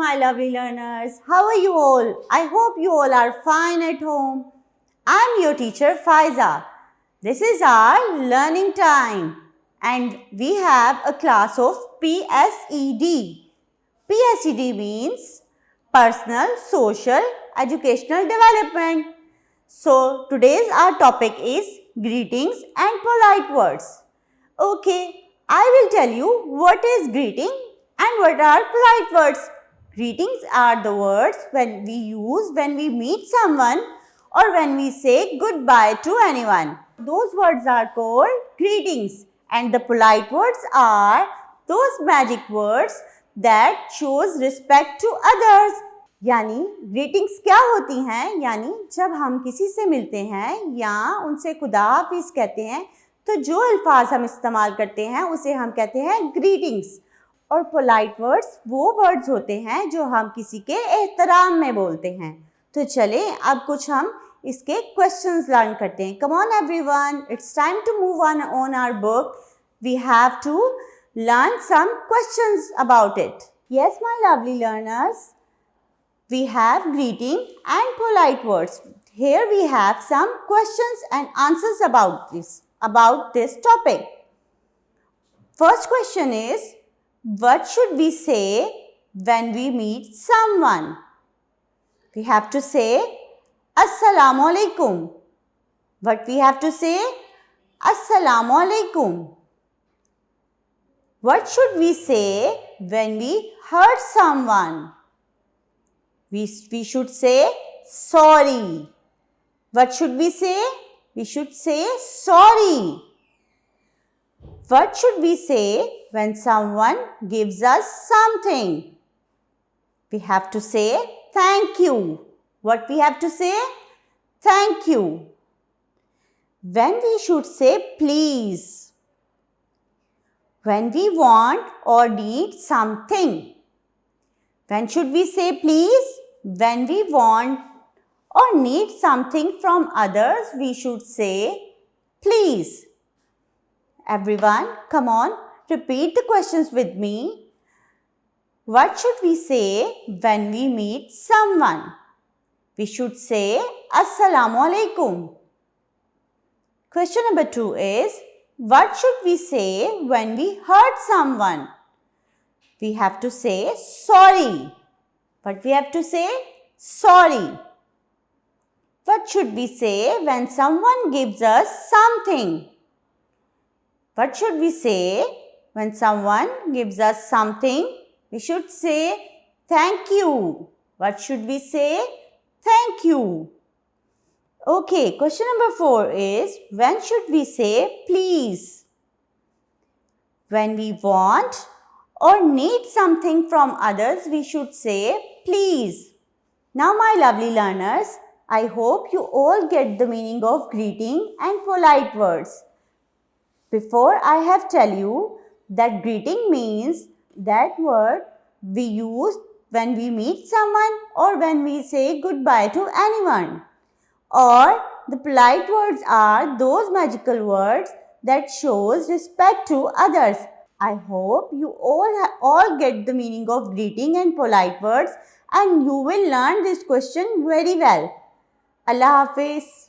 my lovely learners. How are you all? I hope you all are fine at home. I'm your teacher Faiza. This is our learning time and we have a class of PSED. PSED means Personal Social Educational Development. So today's our topic is greetings and polite words. Okay, I will tell you what is greeting and what are polite words. Greetings are the words when we use when we meet someone or when we say goodbye to anyone. Those words are called greetings, and the polite words are those magic words that shows respect to others. यानी greetings क्या होती हैं? यानी जब हम किसी से मिलते हैं या उनसे खुदा हाफिज कहते हैं तो जो अल्फाज हम इस्तेमाल करते हैं उसे हम कहते हैं ग्रीटिंग्स. और पोलाइट वर्ड्स वो वर्ड्स होते हैं जो हम किसी के एहतराम में बोलते हैं. तो चले अब कुछ हम इसके क्वेश्चंस लर्न करते हैं. Come on everyone, it's time to move on our book. We have to learn some questions about it. Yes my lovely learners, we have greeting and polite words. Here we have some questions and answers about this topic. First question is, what should we say when we meet someone? We have to say Assalamu alaikum. What we have to say? Assalamu alaikum. What should we say when we hurt someone? We should say sorry. What should we say? We should say sorry. What should we say when someone gives us something? We have to say thank you. What we have to say? Thank you. When we should say please? When we want or need something. When should we say please? When we want or need something from others, we should say please. Everyone, come on, repeat the questions with me. What should we say when we meet someone? We should say Assalamu alaikum. Question number 2 is, what should we say when we hurt someone? We have to say sorry. What we have to say? Sorry. What should we say when someone gives us something? What should we say when someone gives us something? We should say thank you. What should we say? Thank you. Okay, question number 4 is, when should we say please? When we want or need something from others, we should say please. Now my lovely learners, I hope you all get the meaning of greeting and polite words. Before I have tell you that greeting means that word we use when we meet someone or when we say goodbye to anyone. Or the polite words are those magical words that shows respect to others. I hope you all get the meaning of greeting and polite words and you will learn this question very well. Allah Hafiz.